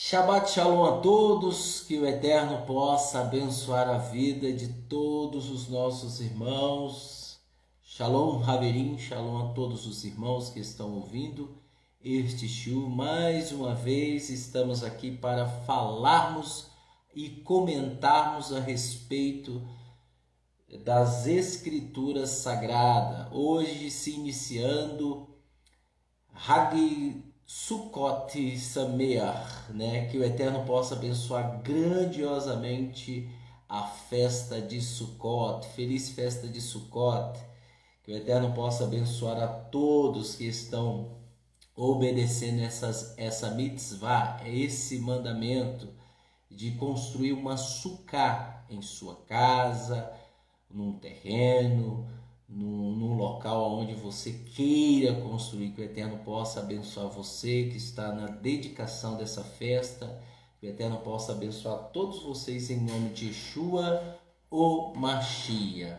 Shabbat Shalom a todos, que o Eterno possa abençoar a vida de todos os nossos irmãos. Shalom, Haverim, Shalom a todos os irmãos que estão ouvindo este shiur. Mais uma vez estamos aqui para falarmos e comentarmos a respeito das Escrituras Sagradas. Hoje se iniciando Hag Sukkot Sameach, né? Que o Eterno possa abençoar grandiosamente a festa de Sukkot. Feliz festa de Sukkot. Que o Eterno possa abençoar a todos que estão obedecendo essa mitzvah, esse mandamento de construir uma sukkah em sua casa, num terreno, num local onde você queira construir. Que o Eterno possa abençoar você que está na dedicação dessa festa. Que o Eterno possa abençoar todos vocês em nome de Yeshua, o Mashiach.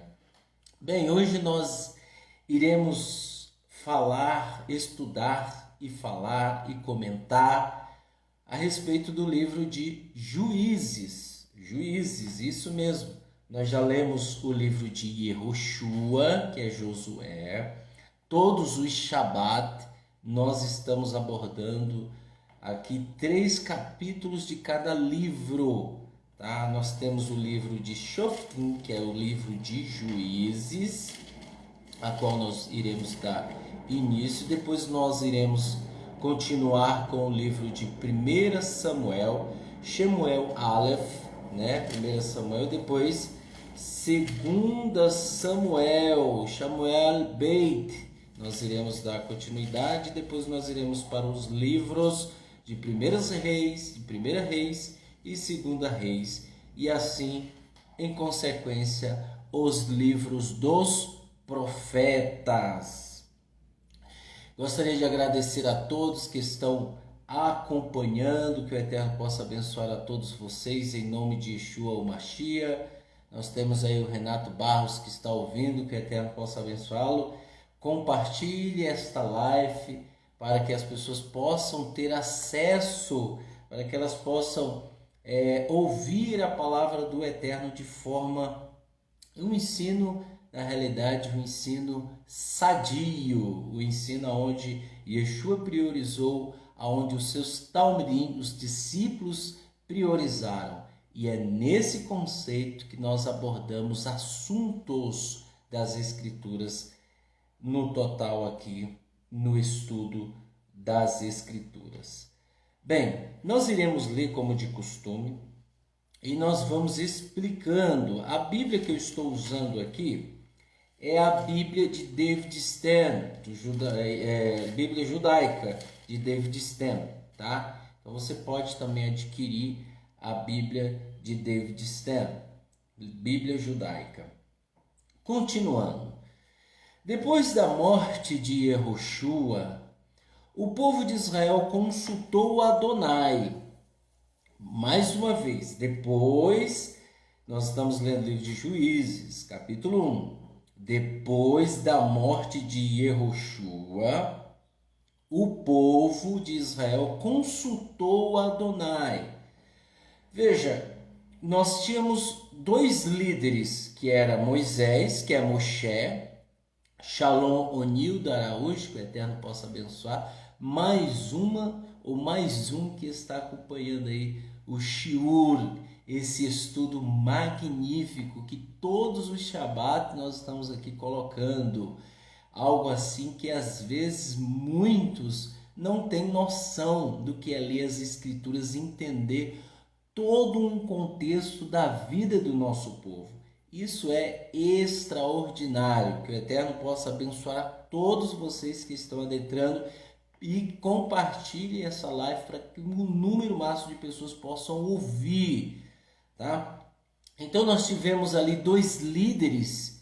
Bem, hoje nós iremos estudar e comentar a respeito do livro de Juízes. Juízes, isso mesmo. Nós já lemos o livro de Yehoshua, que é Josué. Todos os Shabat nós estamos abordando aqui 3 capítulos de cada livro. Tá? Nós temos o livro de Shoftim, que é o livro de Juízes, a qual nós iremos dar início. Depois nós iremos continuar com o livro de 1 Samuel, Shemuel Aleph, né? 1 Samuel, depois 2 Samuel, Samuel Beit. Nós iremos dar continuidade, depois nós iremos para os livros de 1 Reis, de 1 Reis e 2 Reis, e assim, em consequência, os livros dos profetas. Gostaria de agradecer a todos que estão acompanhando, que o Eterno possa abençoar a todos vocês em nome de Yeshua, o Mashiach. Nós temos aí o Renato Barros que está ouvindo, que o Eterno possa abençoá-lo. Compartilhe esta live para que as pessoas possam ter acesso, para que elas possam ouvir a palavra do Eterno de forma, um ensino, na realidade, um ensino sadio, o ensino onde Yeshua priorizou, aonde os seus talmidim, os discípulos, priorizaram. E é nesse conceito que nós abordamos assuntos das Escrituras no total aqui no estudo das Escrituras. Bem, nós iremos ler como de costume e nós vamos explicando. A Bíblia que eu estou usando aqui é a Bíblia de David Stern, Bíblia judaica de David Stern, tá? Então você pode também adquirir a Bíblia de David Stern, Bíblia judaica. Continuando. Depois da morte de Yehoshua, o povo de Israel consultou Adonai. Mais uma vez, depois, nós estamos lendo o livro de Juízes, capítulo 1. Depois da morte de Yehoshua, o povo de Israel consultou Adonai. Veja, nós tínhamos 2 líderes, que era Moisés, que é Moshe, Shalom Onilda Araújo, que o Eterno possa abençoar, mais um que está acompanhando aí o shiur, esse estudo magnífico que todos os Shabat nós estamos aqui colocando. Algo assim que às vezes muitos não têm noção do que é ler as Escrituras, entender todo um contexto da vida do nosso povo. Isso é extraordinário. Que o Eterno possa abençoar a todos vocês que estão adentrando e compartilhem essa live para que um número máximo de pessoas possam ouvir, tá? Então nós tivemos ali 2 líderes,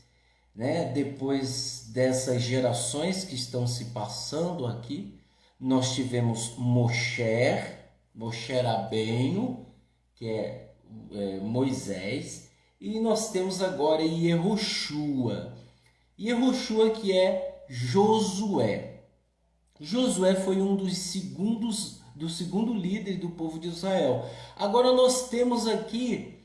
né? Depois dessas gerações que estão se passando aqui, nós tivemos Moshe Rabbeinu, que é Moisés, e nós temos agora Yehoshua. Yehoshua, que é Josué. Josué foi um dos segundos do segundo líder do povo de Israel. Agora nós temos aqui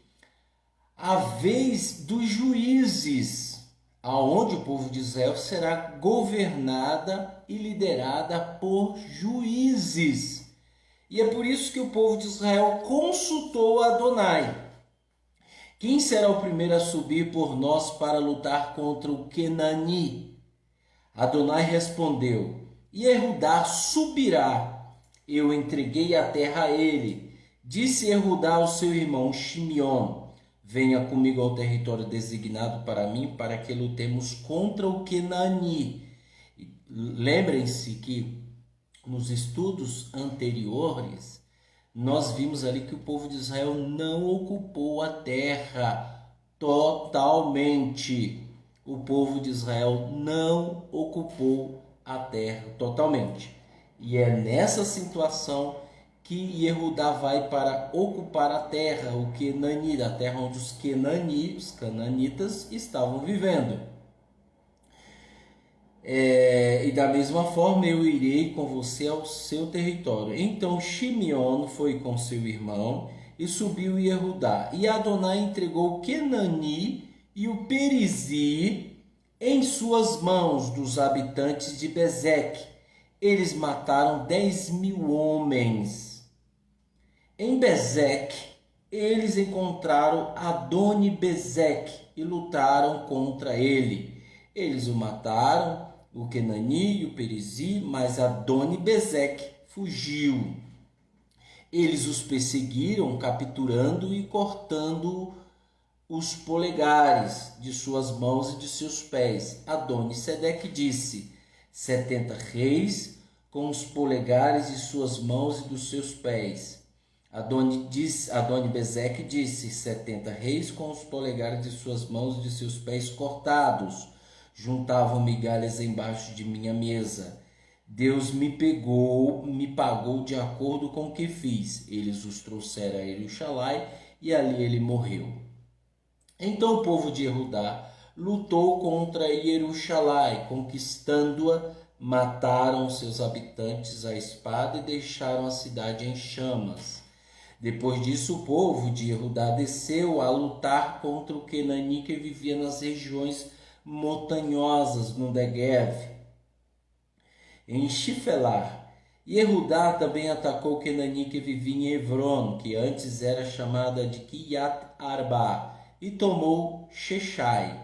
a vez dos juízes, aonde o povo de Israel será governada e liderada por juízes. E é por isso que o povo de Israel consultou Adonai. Quem será o primeiro a subir por nós para lutar contra o Kenani? Adonai respondeu: Yehudá subirá. Eu entreguei a terra a ele. Disse Yehudá ao seu irmão Shimeon: Venha comigo ao território designado para mim, para que lutemos contra o Kenani. Lembrem-se que nos estudos anteriores, nós vimos ali que o povo de Israel não ocupou a terra totalmente. O povo de Israel não ocupou a terra totalmente. E é nessa situação que Yehudá vai para ocupar a terra, o Kenani, a terra onde os cananitas, estavam vivendo. E da mesma forma eu irei com você ao seu território. Então Shimeon foi com seu irmão e subiu Yehudá. E Adonai entregou o Kenani e o Perizi em suas mãos dos habitantes de Bezeque. Eles mataram 10.000 homens. Em Bezeque, eles encontraram Adoni-Bezeque e lutaram contra ele. Eles o mataram, o Kenani e o Perizi, mas Adoni-Bezeque fugiu. Eles os perseguiram, capturando e cortando os polegares de suas mãos e de seus pés. Adoni-Sedeque disse: 70 reis com os polegares de suas mãos e dos seus pés. Adoni-Bezeque disse: 70 reis com os polegares de suas mãos e de seus pés cortados. Juntavam migalhas embaixo de minha mesa. Deus me pagou de acordo com o que fiz. Eles os trouxeram a Jerusalém e ali ele morreu. Então o povo de Yehudá lutou contra Jerusalém, conquistando-a, mataram seus habitantes à espada e deixaram a cidade em chamas. Depois disso, o povo de Yehudá desceu a lutar contra o Kenani que vivia nas regiões montanhosas no Negev. Em Shifelar, Yehudá também atacou o Kenani que vivia em Hebron, que antes era chamada de Kiryat Arba, e tomou Sheshai,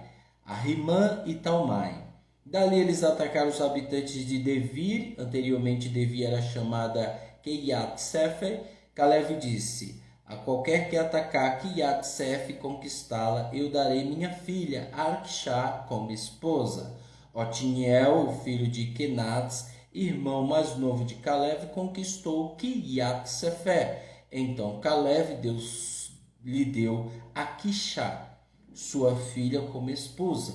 Ahimã e Talmai. Dali eles atacaram os habitantes de Devir, anteriormente Devir era chamada Kiryat Sefer. Caleb disse: a qualquer que atacar Kiryat Sefer e conquistá-la, eu darei minha filha Arquixá como esposa. Otiniel, o filho de Kenaz, irmão mais novo de Caleb, conquistou Kiryat Sefer. Então Caleb lhe deu Aquixá, sua filha, como esposa.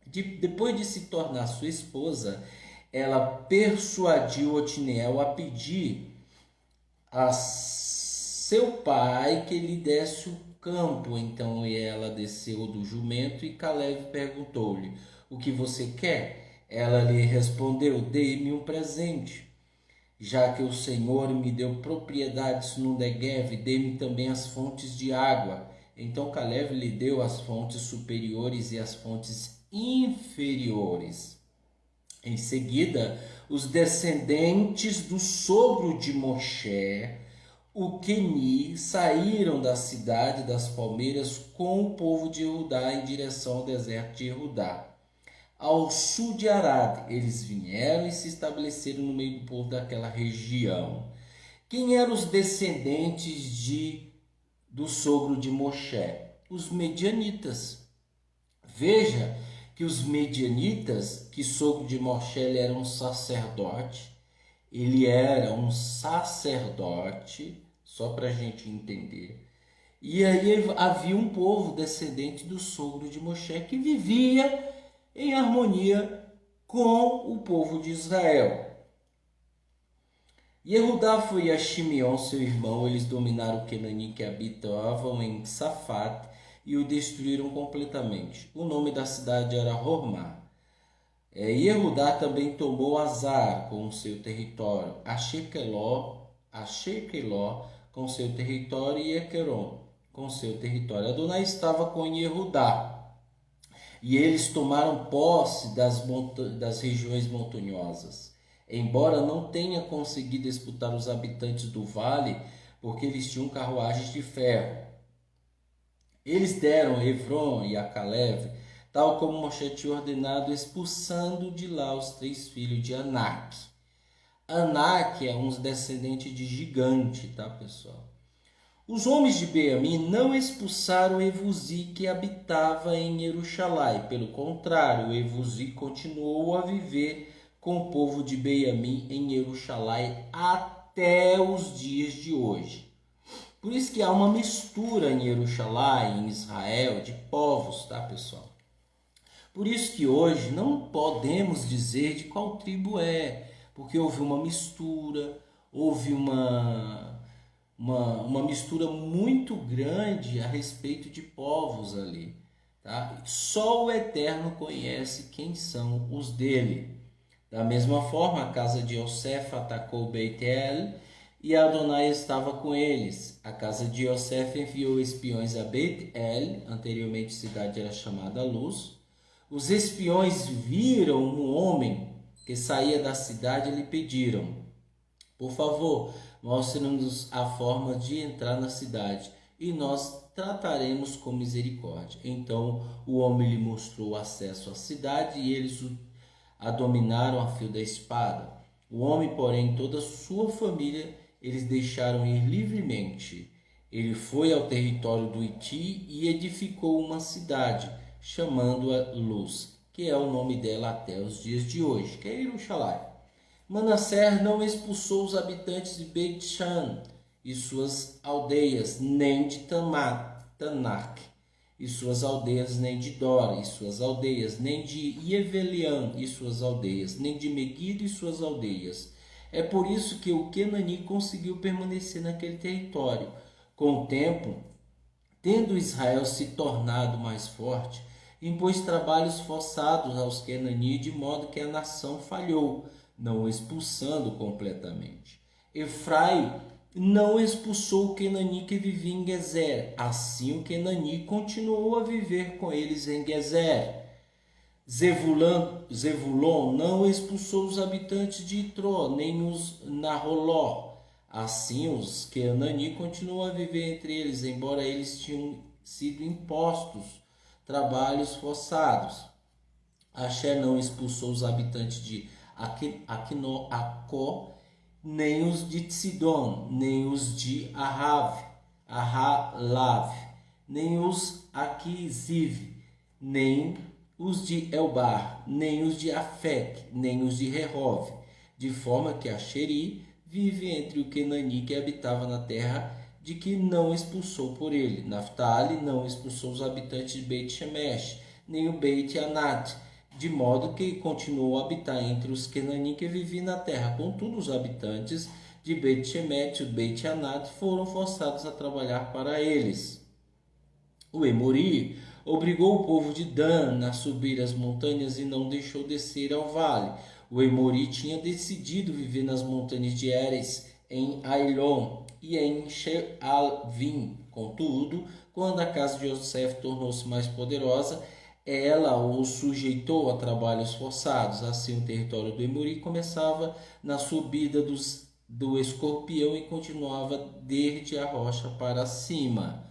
Depois de se tornar sua esposa, ela persuadiu Otiniel a pedir a seu pai que lhe desse o campo. Então ela desceu do jumento e Caleb perguntou-lhe: o que você quer? Ela lhe respondeu: dê-me um presente. Já que o Senhor me deu propriedades no Negev, dê-me também as fontes de água. Então Caleb lhe deu as fontes superiores e as fontes inferiores. Em seguida, os descendentes do sogro de Moshe, o Queni, saíram da cidade das palmeiras com o povo de Judá em direção ao deserto de Judá. Ao sul de Arad, eles vieram e se estabeleceram no meio do povo daquela região. Quem eram os descendentes do sogro de Moshe? Os medianitas. Veja que os medianitas, que sogro de Moshe ele era um sacerdote, só para a gente entender. E aí havia um povo descendente do sogro de Moshe que vivia em harmonia com o povo de Israel. Yehudá foi a Shimeon, seu irmão, eles dominaram o Kenani que habitavam em Safat e o destruíram completamente. O nome da cidade era Hormá. Yehudá também tomou Azar com o seu território, a Shekeló a Shequeló com seu território e Equeron com seu território. Adonai estava com Yehudá, e eles tomaram posse das regiões montanhosas. Embora não tenha conseguido disputar os habitantes do vale, porque eles tinham carruagens de ferro. Eles deram a Efron e a Caleb, tal como Moshe tinha ordenado, expulsando de lá os 3 filhos de Anak. Anak é um descendente de gigante, tá, pessoal? Os homens de Beamim não expulsaram Evuzi, que habitava em Jerusalém. Pelo contrário, Evuzi continuou a viver com o povo de Beamim em Jerusalém até os dias de hoje. Por isso que há uma mistura em Jerusalém, em Israel, de povos, tá, pessoal? Por isso que hoje não podemos dizer de qual tribo é, porque houve uma mistura, houve uma mistura muito grande a respeito de povos ali. Tá? Só o Eterno conhece quem são os dele. Da mesma forma, a casa de Yosef atacou Beit-El e Adonai estava com eles. A casa de Yosef enviou espiões a Beit-El, anteriormente a cidade era chamada Luz. Os espiões viram um homem que saía da cidade e lhe pediram: por favor, mostre-nos a forma de entrar na cidade e nós trataremos com misericórdia. Então o homem lhe mostrou o acesso à cidade e eles a dominaram a fio da espada. O homem, porém, toda a sua família, eles deixaram ir livremente. Ele foi ao território do Iti e edificou uma cidade, chamando-a Luz, que é o nome dela até os dias de hoje, que é Jerusalém. Manassés não expulsou os habitantes de Beit-Shan e suas aldeias, nem de Tanak e suas aldeias, nem de Dora e suas aldeias, nem de Yevelian e suas aldeias, nem de Meguido e suas aldeias. É por isso que o Kenani conseguiu permanecer naquele território. Com o tempo, tendo Israel se tornado mais forte, impôs trabalhos forçados aos Kenani, de modo que a nação falhou, não o expulsando completamente. Efraim não expulsou o Kenani que vivia em Gezer. Assim o Kenani continuou a viver com eles em Gezer. Zevulon não expulsou os habitantes de Itró, nem os Naholó. Assim os Kenani continuou a viver entre eles, embora eles tinham sido impostos trabalhos forçados. Asher não expulsou os habitantes de Acó, nem os de Tsidon, nem os de Ahalav, nem os Aquiziv, nem os de Elbar, nem os de Afec, nem os de Rehov, de forma que Asheri vive entre o Kenani que habitava na terra de que não expulsou por ele. Naftali não expulsou os habitantes de Beit-Shemesh, nem o Beit-Anat, de modo que continuou a habitar entre os Kenani que viviam na terra. Contudo, os habitantes de Beit-Shemesh e Beit-Anat foram forçados a trabalhar para eles. O Emori obrigou o povo de Dan a subir as montanhas e não deixou descer ao vale. O Emori tinha decidido viver nas montanhas de Eres, em Ailon e em Shealvim. Contudo, quando a casa de Yosef tornou-se mais poderosa, ela o sujeitou a trabalhos forçados. Assim, o território do Emori começava na subida do escorpião e continuava desde a rocha para cima.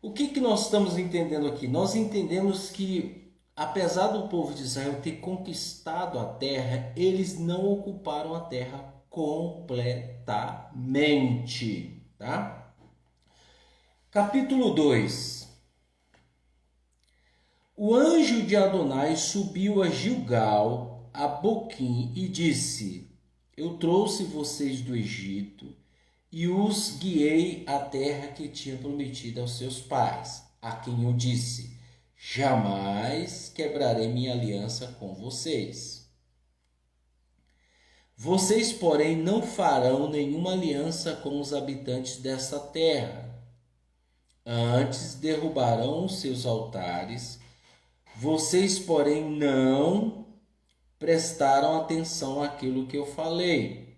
O que nós estamos entendendo aqui? Nós entendemos que, apesar do povo de Israel ter conquistado a terra, eles não ocuparam a terra completamente. Tá? Capítulo 2. O anjo de Adonai subiu a Gilgal, a Boquim, e disse: eu trouxe vocês do Egito e os guiei à terra que tinha prometido aos seus pais, a quem eu disse: jamais quebrarei minha aliança com vocês. Vocês, porém, não farão nenhuma aliança com os habitantes dessa terra. Antes derrubarão os seus altares. Vocês, porém, não prestaram atenção àquilo que eu falei.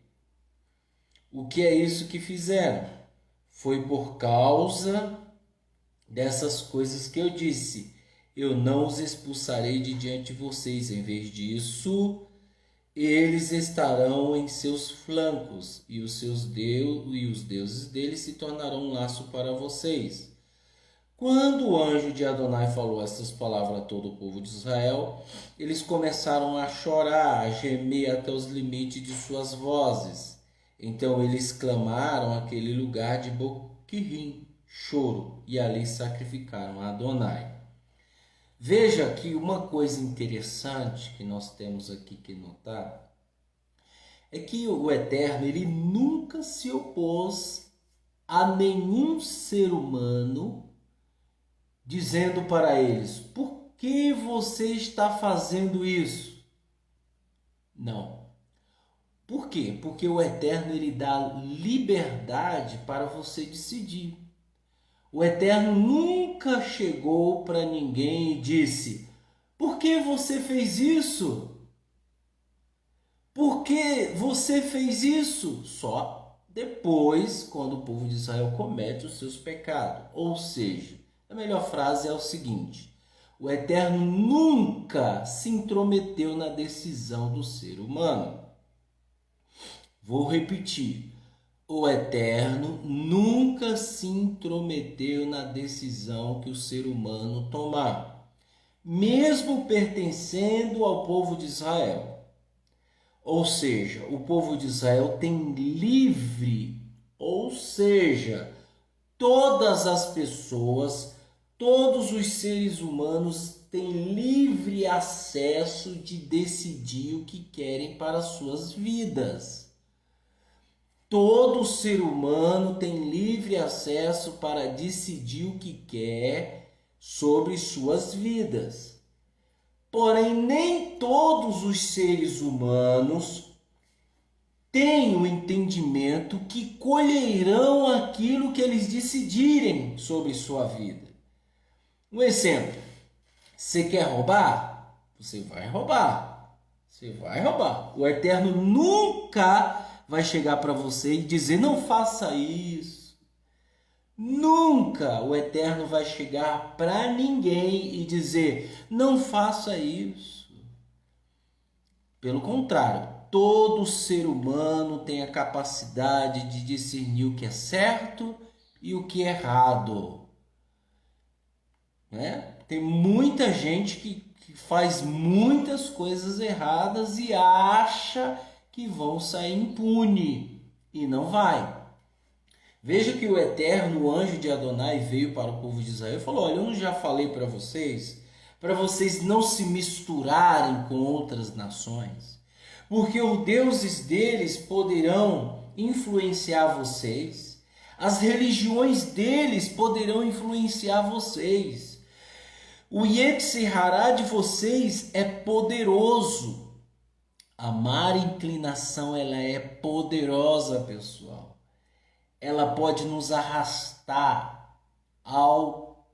O que é isso que fizeram? Foi por causa dessas coisas que eu disse. Eu não os expulsarei de diante de vocês. Em vez disso, eles estarão em seus flancos, e os deuses deles se tornarão um laço para vocês. Quando o anjo de Adonai falou essas palavras a todo o povo de Israel, eles começaram a chorar, a gemer até os limites de suas vozes. Então eles clamaram aquele lugar de Boquirrim, choro, e ali sacrificaram a Adonai. Veja aqui uma coisa interessante que nós temos aqui que notar, é que o Eterno ele nunca se opôs a nenhum ser humano, dizendo para eles: por que você está fazendo isso? Não. Por quê? Porque o Eterno ele dá liberdade para você decidir. O Eterno nunca chegou para ninguém e disse: por que você fez isso? Por que você fez isso? Só depois, quando o povo de Israel comete os seus pecados. Ou seja, a melhor frase é o seguinte: o Eterno nunca se intrometeu na decisão do ser humano. Vou repetir. O Eterno nunca se intrometeu na decisão que o ser humano tomar, mesmo pertencendo ao povo de Israel. Ou seja, o povo de Israel tem livre, ou seja, todas as pessoas, todos os seres humanos têm livre acesso de decidir o que querem para suas vidas. Todo ser humano tem livre acesso para decidir o que quer sobre suas vidas. Porém, nem todos os seres humanos têm o entendimento que colherão aquilo que eles decidirem sobre sua vida. Um exemplo: você quer roubar? Você vai roubar. Você vai roubar. O Eterno nunca vai chegar para você e dizer: não faça isso. Nunca o Eterno vai chegar para ninguém e dizer: não faça isso. Pelo contrário, todo ser humano tem a capacidade de discernir o que é certo e o que é errado. Né? Tem muita gente que faz muitas coisas erradas e acha que vão sair impune, e não vai. Veja que o Eterno, o anjo de Adonai, veio para o povo de Israel e falou: olha, eu não já falei para vocês não se misturarem com outras nações, porque os deuses deles poderão influenciar vocês, as religiões deles poderão influenciar vocês, o Yetzer Hará de vocês é poderoso. A má inclinação, ela é poderosa, pessoal. Ela pode nos arrastar ao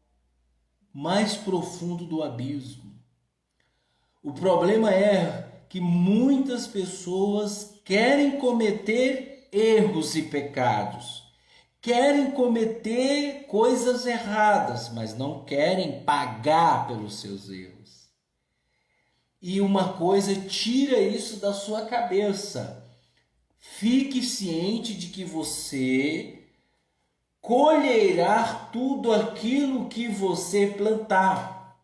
mais profundo do abismo. O problema é que muitas pessoas querem cometer erros e pecados, querem cometer coisas erradas, mas não querem pagar pelos seus erros. E uma coisa tira isso da sua cabeça: fique ciente de que você colherá tudo aquilo que você plantar.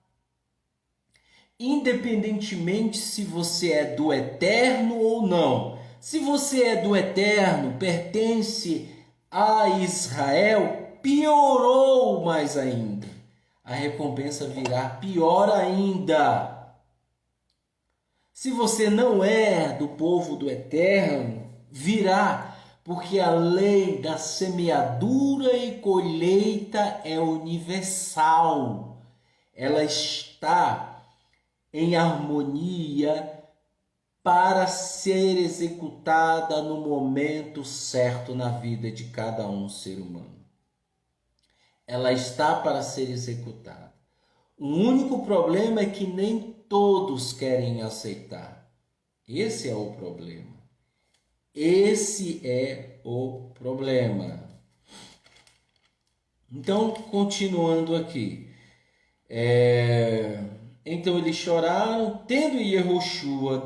Independentemente se você é do Eterno ou não. Se você é do Eterno, pertence a Israel, piorou mais ainda. A recompensa virá pior ainda. Se você não é do povo do Eterno, virá, porque a lei da semeadura e colheita é universal. Ela está em harmonia para ser executada no momento certo na vida de cada um ser humano. Ela está para ser executada. O único problema é que nem todos querem aceitar. Esse é o problema. Esse é o problema. Então, continuando aqui. Então eles choraram, tendo Yehoshua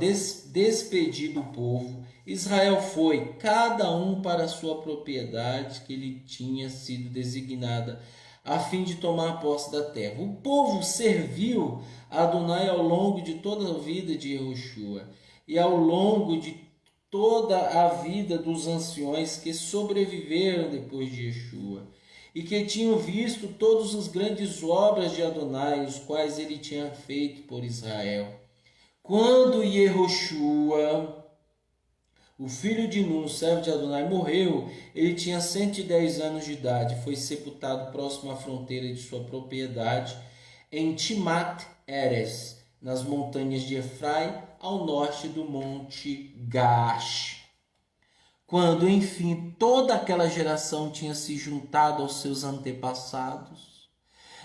despedido o povo, Israel foi, cada um para a sua propriedade que lhe tinha sido designada, a fim de tomar posse da terra. O povo serviu a Adonai ao longo de toda a vida de Yehoshua e ao longo de toda a vida dos anciões que sobreviveram depois de Yeshua e que tinham visto todas as grandes obras de Adonai, os quais ele tinha feito por Israel. Quando Yehoshua, o filho de Nun, servo de Adonai, morreu, ele tinha 110 anos de idade, foi sepultado próximo à fronteira de sua propriedade, em Timat Eres, nas montanhas de Efraim, ao norte do monte Gaash. Quando, enfim, toda aquela geração tinha se juntado aos seus antepassados,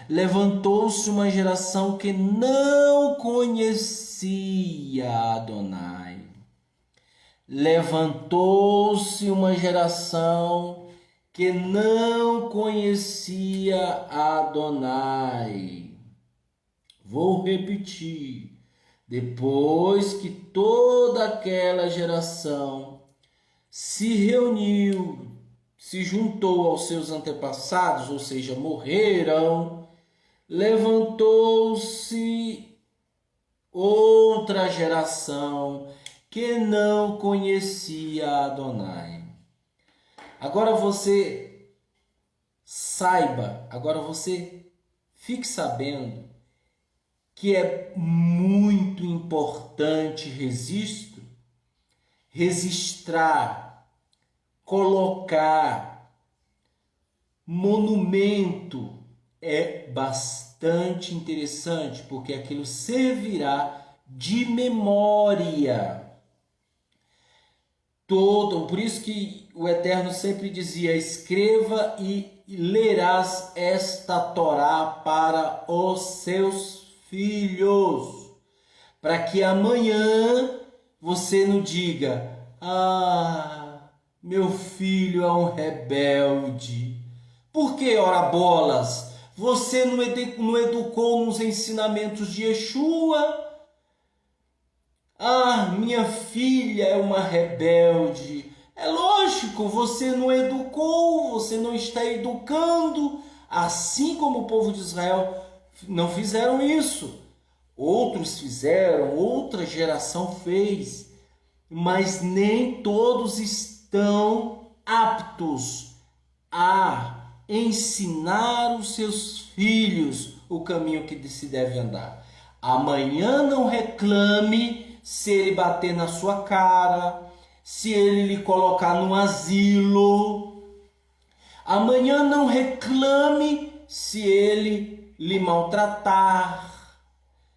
levantou-se uma geração que não conhecia Adonai. Levantou-se uma geração que não conhecia Adonai. Vou repetir. Depois que toda aquela geração se reuniu, se juntou aos seus antepassados, ou seja, morreram, levantou-se outra geração que não conhecia Adonai. Agora você saiba, agora você fique sabendo que é muito importante registrar, colocar monumento. É bastante interessante, porque aquilo servirá de memória. Por isso que o Eterno sempre dizia: escreva e lerás esta Torá para os seus filhos, para que amanhã você não diga: ah, meu filho é um rebelde. Por que, ora bolas? Você não educou nos ensinamentos de Yeshua? Ah, minha filha é uma rebelde. É lógico, você não educou, você não está educando, assim como o povo de Israel não fizeram isso. Outros fizeram, outra geração fez, mas nem todos estão aptos a ensinar os seus filhos o caminho que se deve andar. Amanhã não reclame se ele bater na sua cara, se ele lhe colocar no asilo. Amanhã não reclame se ele lhe maltratar,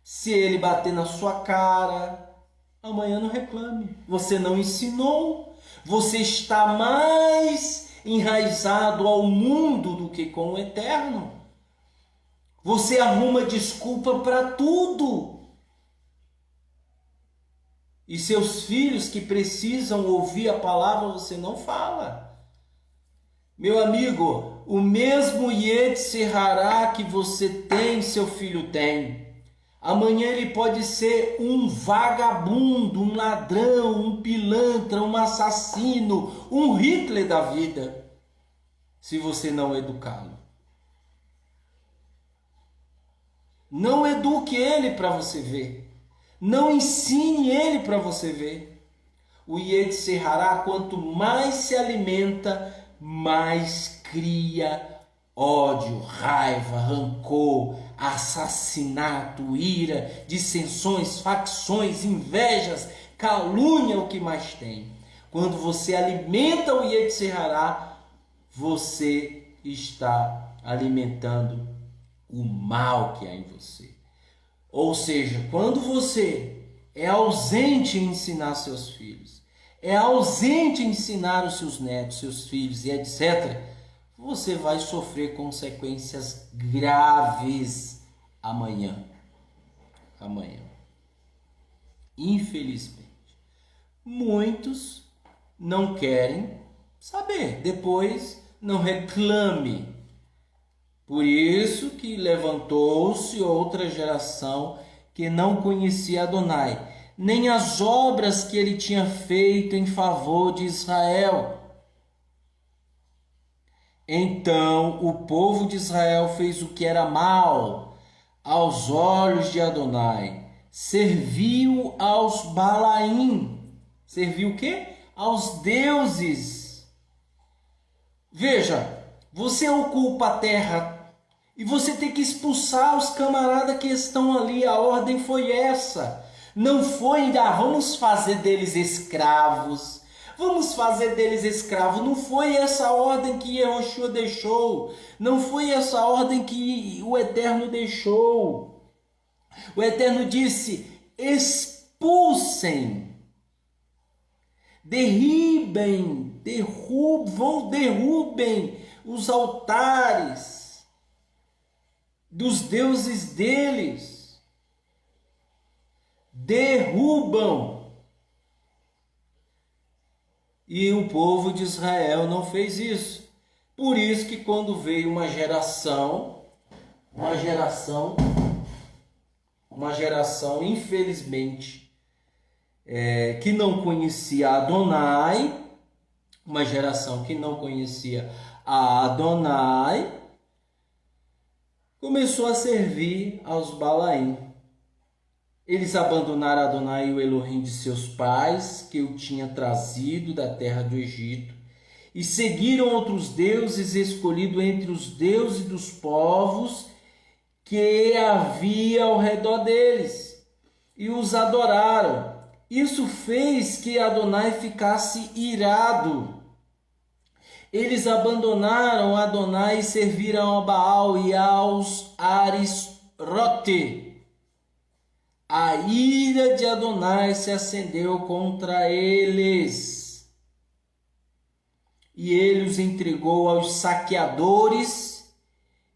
se ele bater na sua cara. Amanhã não reclame. Você não ensinou. Você está mais enraizado ao mundo do que com o Eterno. Você arruma desculpa para tudo. E seus filhos que precisam ouvir a palavra, você não fala. Meu amigo, o mesmo Yetzer Hará que você tem, seu filho tem. Amanhã ele pode ser um vagabundo, um ladrão, um pilantra, um assassino, um Hitler da vida, se você não educá-lo. Não eduque ele para você ver. Não ensine ele para você ver. O Yetzer Hará, quanto mais se alimenta, mais cria ódio, raiva, rancor, assassinato, ira, dissensões, facções, invejas, calúnia, o que mais tem. Quando você alimenta o Yetzer Hará, você está alimentando o mal que há em você. Ou seja, quando você é ausente em ensinar seus filhos, é ausente em ensinar os seus netos, seus filhos e etc., você vai sofrer consequências graves amanhã. Infelizmente. Muitos não querem saber. Depois, não reclame. Por isso que levantou-se outra geração que não conhecia Adonai, nem as obras que ele tinha feito em favor de Israel. Então o povo de Israel fez o que era mal aos olhos de Adonai. Serviu aos Balaim. Serviu o quê? Aos deuses. Veja, você ocupa a terra e você tem que expulsar os camaradas que estão ali. A ordem foi essa. Não foi, vamos fazer deles escravos. Vamos fazer deles escravos. Não foi essa ordem que Yehoshua deixou. Não foi essa ordem que o Eterno deixou. O Eterno disse: expulsem, derrubem os altares dos deuses deles. Derrubam. E o povo de Israel não fez isso. Por isso que quando veio uma geração, infelizmente, que não conhecia Adonai, uma geração que não conhecia a Adonai, começou a servir aos Balaim. Eles abandonaram Adonai, o Elohim de seus pais, que o tinha trazido da terra do Egito, e seguiram outros deuses escolhidos entre os deuses dos povos que havia ao redor deles, e os adoraram. Isso fez que Adonai ficasse irado. Eles abandonaram Adonai e serviram a Baal e aos Aris-Rote. A ira de Adonai se acendeu contra eles, e ele os entregou aos saqueadores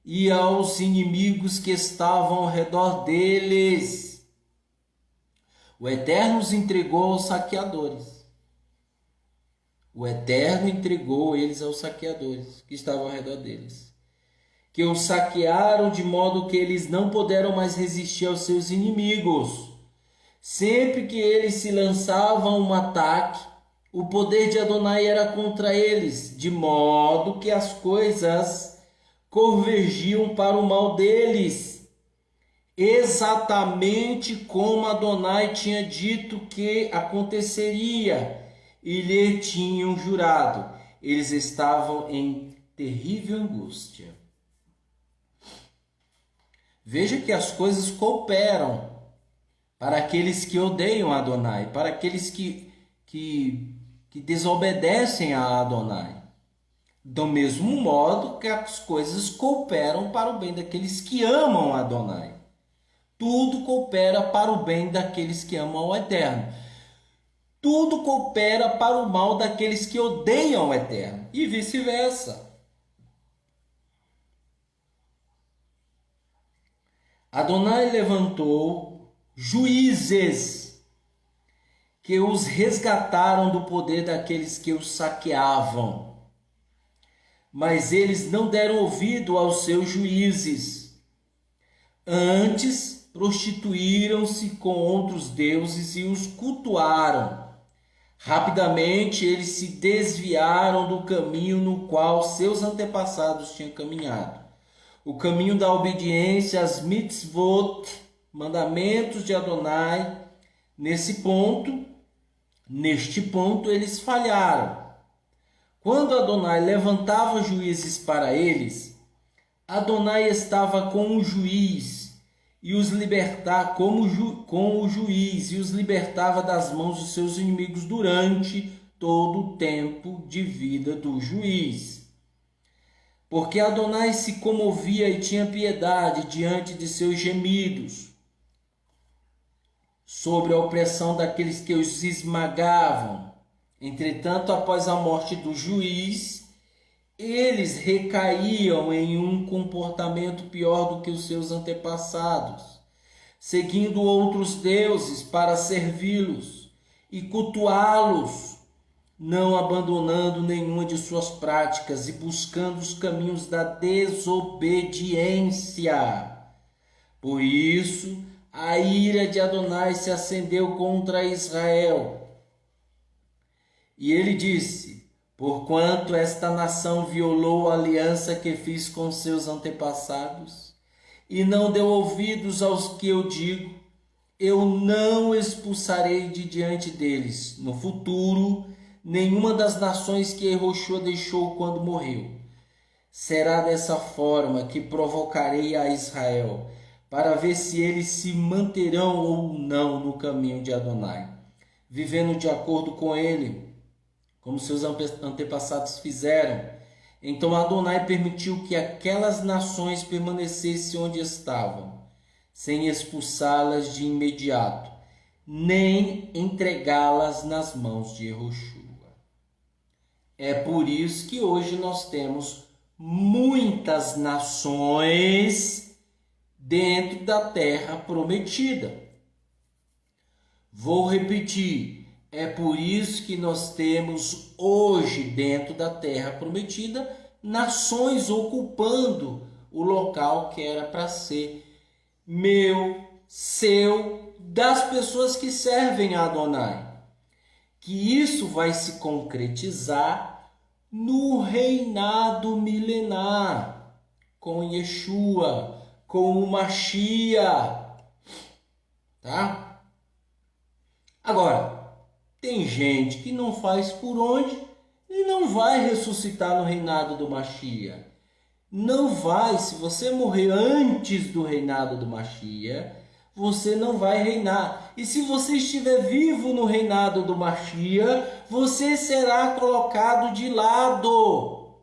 e aos inimigos que estavam ao redor deles. O Eterno os entregou aos saqueadores. O Eterno entregou eles aos saqueadores que estavam ao redor deles, que os saquearam de modo que eles não puderam mais resistir aos seus inimigos. Sempre que eles se lançavam um ataque, o poder de Adonai era contra eles, de modo que as coisas convergiam para o mal deles, exatamente como Adonai tinha dito que aconteceria e lhe tinham jurado. Eles estavam em terrível angústia. Veja que as coisas cooperam para aqueles que odeiam Adonai, para aqueles que desobedecem a Adonai. Do mesmo modo que as coisas cooperam para o bem daqueles que amam Adonai. Tudo coopera para o bem daqueles que amam o Eterno. Tudo coopera para o mal daqueles que odeiam o Eterno. E vice-versa. Adonai levantou juízes que os resgataram do poder daqueles que os saqueavam. Mas eles não deram ouvido aos seus juízes. Antes, prostituíram-se com outros deuses e os cultuaram. Rapidamente, eles se desviaram do caminho no qual seus antepassados tinham caminhado. O caminho da obediência às mitzvot, mandamentos de Adonai. Neste ponto, eles falharam. Quando Adonai levantava juízes para eles, Adonai estava com o juiz e os libertava com o juiz e os libertava das mãos dos seus inimigos durante todo o tempo de vida do juiz. Porque Adonai se comovia e tinha piedade diante de seus gemidos, sobre a opressão daqueles que os esmagavam. Entretanto, após a morte do juiz, eles recaíam em um comportamento pior do que os seus antepassados, seguindo outros deuses para servi-los e cultuá-los. não abandonando nenhuma de suas práticas e buscando os caminhos da desobediência. Por isso, a ira de Adonai se acendeu contra Israel. E ele disse: porquanto esta nação violou a aliança que fiz com seus antepassados, e não deu ouvidos aos que eu digo, eu não expulsarei de diante deles, no futuro, nenhuma das nações que Yehoshua deixou quando morreu. Será dessa forma que provocarei a Israel, para ver se eles se manterão ou não no caminho de Adonai, vivendo de acordo com ele, como seus antepassados fizeram. Então Adonai permitiu que aquelas nações permanecessem onde estavam, sem expulsá-las de imediato, nem entregá-las nas mãos de Yehoshua. É por isso que hoje nós temos muitas nações dentro da terra prometida. Vou repetir, é por isso que nós temos hoje dentro da terra prometida nações ocupando o local que era para ser meu, seu, das pessoas que servem a Adonai. Que isso vai se concretizar no reinado milenar, com Yeshua, com o Mashiach, tá? Agora, tem gente que não faz por onde e não vai ressuscitar no reinado do Mashiach. Não vai, se você morrer antes do reinado do Mashiach, você não vai reinar. E se você estiver vivo no reinado do Mashiach, você será colocado de lado.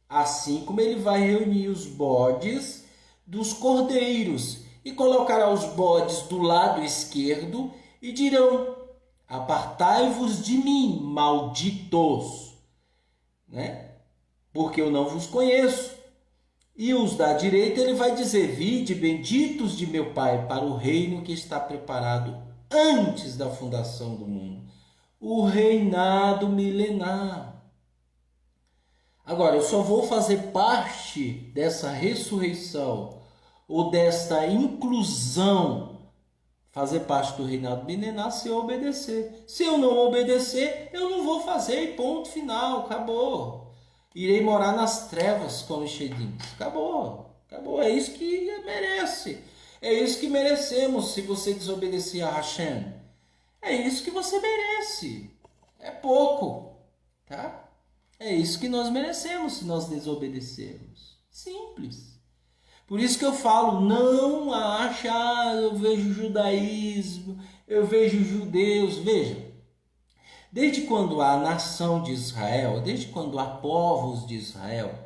Assim como ele vai reunir os bodes dos cordeiros e colocará os bodes do lado esquerdo e dirão: apartai-vos de mim, malditos, né? Porque eu não vos conheço. E os da direita ele vai dizer: vinde, benditos de meu Pai, para o reino que está preparado antes da fundação do mundo, o reinado milenar. Agora, eu só vou fazer parte dessa ressurreição ou desta inclusão, fazer parte do reinado milenar, se eu obedecer. Se eu não obedecer, eu não vou fazer e ponto final, acabou. Irei morar nas trevas como Shedim. Acabou, acabou. É isso que merece. É isso que merecemos se você desobedecer a Hashem. É isso que você merece. É pouco, tá? É isso que nós merecemos se nós desobedecermos. Simples. Por isso que eu falo, não acha, eu vejo judaísmo, eu vejo judeus. Veja, desde quando há nação de Israel, desde quando há povos de Israel,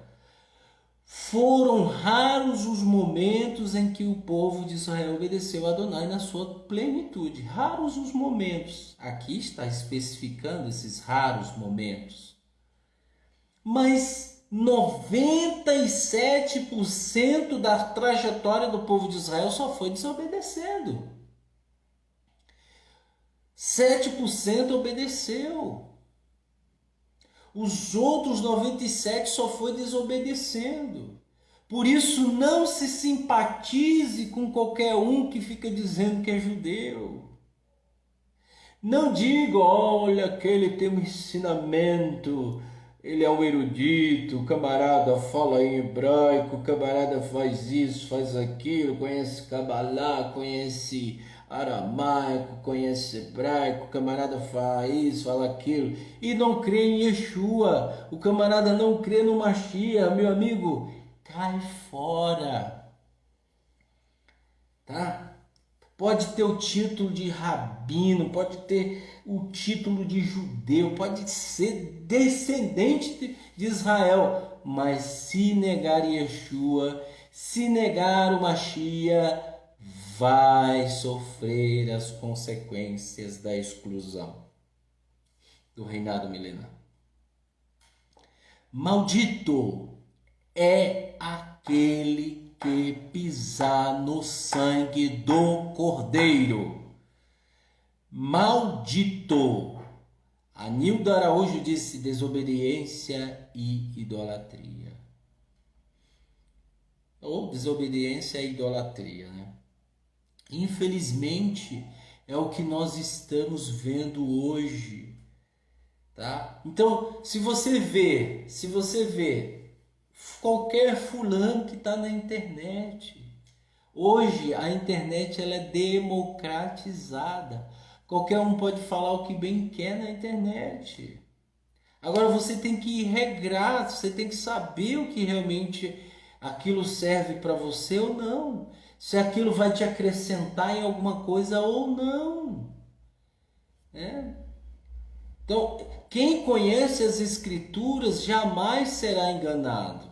foram raros os momentos em que o povo de Israel obedeceu a Adonai na sua plenitude. Raros os momentos. Aqui está especificando esses raros momentos. Mas 97% da trajetória do povo de Israel só foi desobedecendo. 7% obedeceu. Os outros 97% só foi desobedecendo. Por isso, não se simpatize com qualquer um que fica dizendo que é judeu. Não diga: olha, aquele tem um ensinamento, ele é um erudito, o camarada fala em hebraico, o camarada faz isso, faz aquilo, conhece Kabbalah, conhece aramaico, conhece hebraico, o camarada fala isso, fala aquilo, e não crê em Yeshua, o camarada não crê no Mashiach, meu amigo, cai fora, tá? Pode ter o título de rabino, pode ter o título de judeu, pode ser descendente de Israel, mas se negar Yeshua, se negar o Mashiach, vai sofrer as consequências da exclusão do reinado milenar. Maldito é aquele que pisar no sangue do Cordeiro. Maldito. A Nilda Araújo disse desobediência e idolatria. Ou desobediência e idolatria, né? Infelizmente, é o que nós estamos vendo hoje, tá? Então, se você vê qualquer fulano que está na internet, hoje a internet ela é democratizada. Qualquer um pode falar o que bem quer na internet. Agora você tem que regrar, você tem que saber o que realmente aquilo serve para você ou não. Se aquilo vai te acrescentar em alguma coisa ou não. Né? Então, quem conhece as Escrituras jamais será enganado.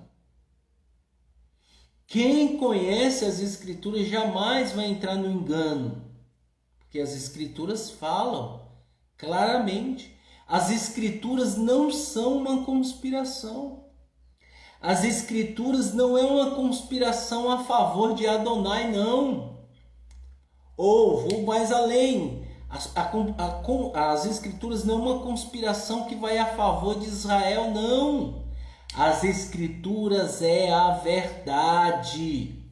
Quem conhece as Escrituras jamais vai entrar no engano. Porque as Escrituras falam claramente. As Escrituras não são uma conspiração. As Escrituras não é uma conspiração a favor de Adonai, não. Ou, vou mais além, as Escrituras não é uma conspiração que vai a favor de Israel, não. As Escrituras é a verdade.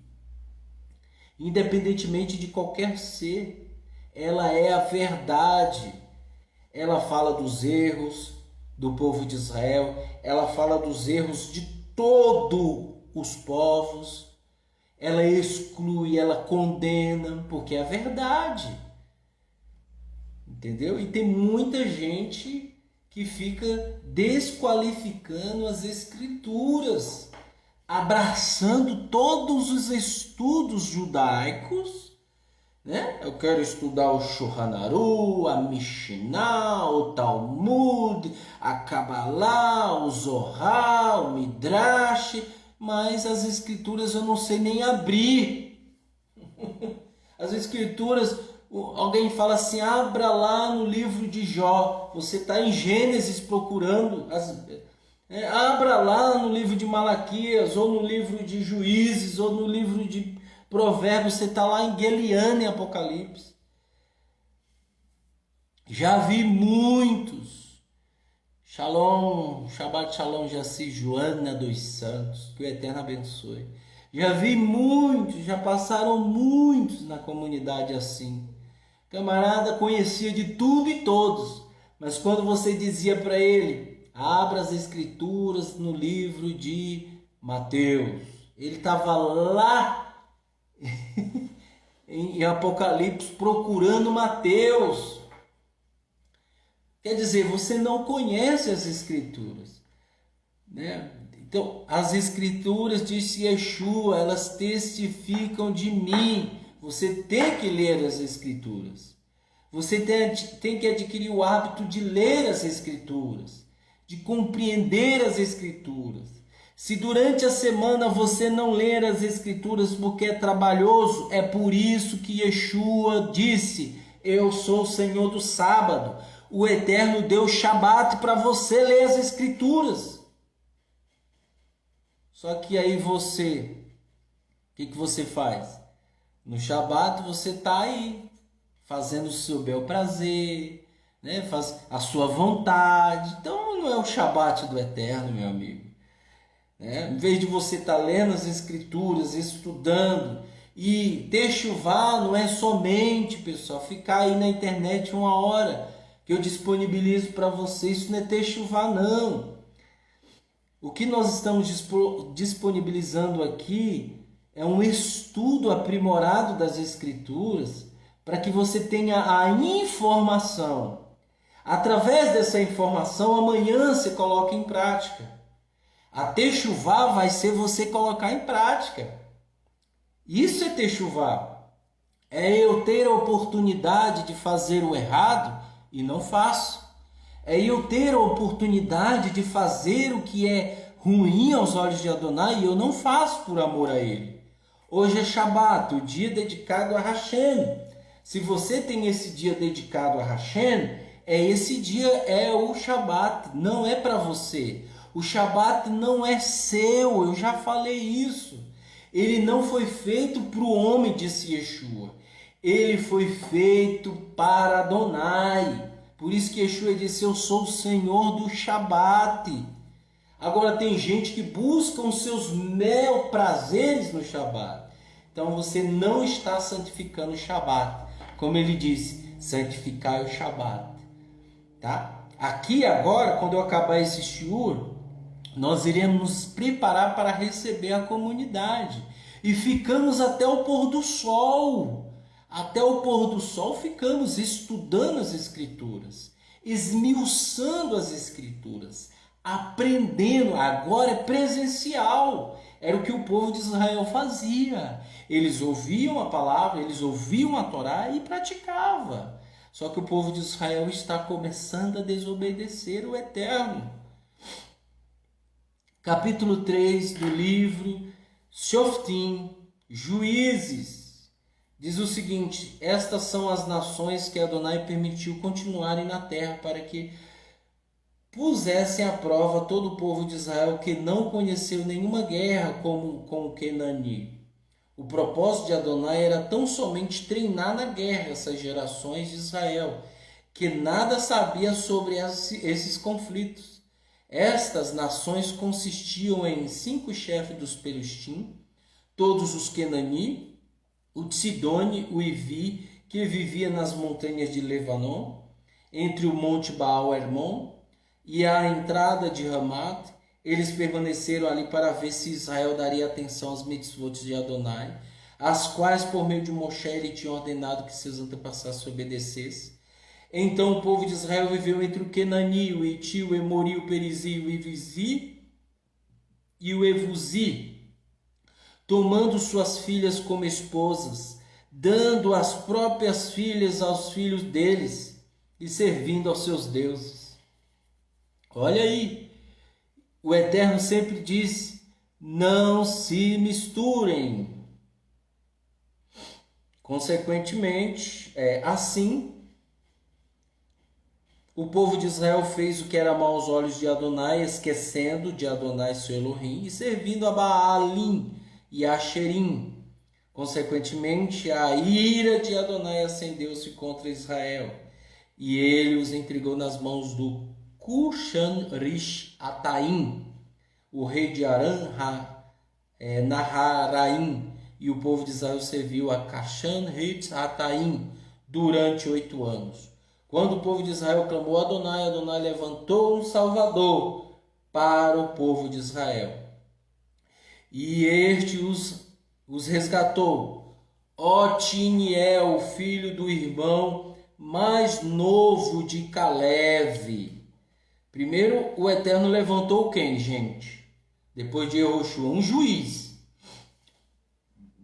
Independentemente de qualquer ser, ela é a verdade. Ela fala dos erros do povo de Israel, ela fala dos erros de todos os povos, ela exclui, ela condena, porque é a verdade. Entendeu? E tem muita gente que fica desqualificando as Escrituras, abraçando todos os estudos judaicos, né? Eu quero estudar o Shulchan Aruch, a Mishnah, o Talmud, a Kabbalah, o Zohar, o Midrash, mas as Escrituras eu não sei nem abrir. As Escrituras, alguém fala assim, abra lá no livro de Jó, você está em Gênesis procurando, abra lá no livro de Malaquias, ou no livro de Juízes, ou no livro de Provérbios, você está lá em Gueliana, em Apocalipse. Já vi muitos. Shalom, Shabbat Shalom, Jaci, Joana dos Santos, que o Eterno abençoe. Já vi muitos, já passaram muitos na comunidade assim. Camarada conhecia de tudo e todos, mas quando você dizia para ele, abra as Escrituras no livro de Mateus, ele estava lá em Apocalipse procurando Mateus. Quer dizer, você não conhece as Escrituras, né? Então, as Escrituras, disse Yeshua, elas testificam de mim. Você tem que ler as Escrituras. Você tem que adquirir o hábito de ler as Escrituras, de compreender as Escrituras. Se durante a semana você não ler as Escrituras porque é trabalhoso, é por isso que Yeshua disse, eu sou o Senhor do sábado. O Eterno deu Shabat para você ler as Escrituras. Só que aí você, o que você faz? No Shabat você está aí, fazendo o seu bel prazer, né? Faz a sua vontade. Então não é o Shabat do Eterno, meu amigo. Em vez de você estar lendo as Escrituras, estudando, e techuvá não é somente, pessoal, ficar aí na internet uma hora que eu disponibilizo para você, isso não é techuvá não. O que nós estamos disponibilizando aqui é um estudo aprimorado das Escrituras para que você tenha a informação. Através dessa informação, amanhã você coloca em prática. A techuvá vai ser você colocar em prática. Isso é techuvá. É eu ter a oportunidade de fazer o errado e não faço. É eu ter a oportunidade de fazer o que é ruim aos olhos de Adonai e eu não faço por amor a ele. Hoje é Shabat, o dia dedicado a Hashem. Se você tem esse dia dedicado a Hashem, esse dia é o Shabat, não é para você. O Shabat não é seu, eu já falei isso. Ele não foi feito para o homem, disse Yeshua. Ele foi feito para Adonai, Por isso que Yeshua disse, eu sou o Senhor do Shabat. Agora tem gente que busca os seus mel prazeres no Shabat. Então você não está santificando o Shabat. Como ele disse, santificar o Shabat. Tá? Aqui agora, quando eu acabar esse shiur, nós iremos nos preparar para receber a comunidade. E ficamos até o pôr do sol. Até o pôr do sol ficamos estudando as Escrituras, esmiuçando as Escrituras, aprendendo. Agora é presencial. Era o que o povo de Israel fazia. Eles ouviam a palavra, eles ouviam a Torá e praticavam. Só que o povo de Israel está começando a desobedecer o Eterno. Capítulo 3 do livro Shoftim, Juízes, diz o seguinte: estas são as nações que Adonai permitiu continuarem na terra para que pusessem à prova todo o povo de Israel que não conheceu nenhuma guerra como com o Kenani. O propósito de Adonai era tão somente treinar na guerra essas gerações de Israel, que nada sabia sobre esses conflitos. Estas nações consistiam em 5 chefes dos Pelustim, todos os Kenani, o Tsidoni, o Ivi, que vivia nas montanhas de Lebanon, entre o monte Baal-Hermon e a entrada de Ramat. Eles permaneceram ali para ver se Israel daria atenção às mitzvot de Adonai, as quais por meio de Moshe ele tinha ordenado que seus antepassados obedecessem. Então o povo de Israel viveu entre o Kenani, o Iti, o Emori, o Perizi, o Ivizi e o Evuzi, tomando suas filhas como esposas, dando as próprias filhas aos filhos deles e servindo aos seus deuses. Olha aí, o Eterno sempre diz, não se misturem. Consequentemente, assim, o povo de Israel fez o que era mau aos olhos de Adonai, esquecendo de Adonai seu Elohim e servindo a Baalim e a Asherim. Consequentemente, a ira de Adonai acendeu-se contra Israel e ele os entregou nas mãos do Cushan-Rish-Ataim, o rei de Aram Naharaim, e o povo de Israel serviu a Cushan-Rish-Ataim durante 8 anos. Quando o povo de Israel clamou a Adonai, Adonai levantou um salvador para o povo de Israel. E este os resgatou. Otiniel, filho do irmão mais novo de Caleb. Primeiro o Eterno levantou quem, gente? Depois de Yehoshua, um juiz.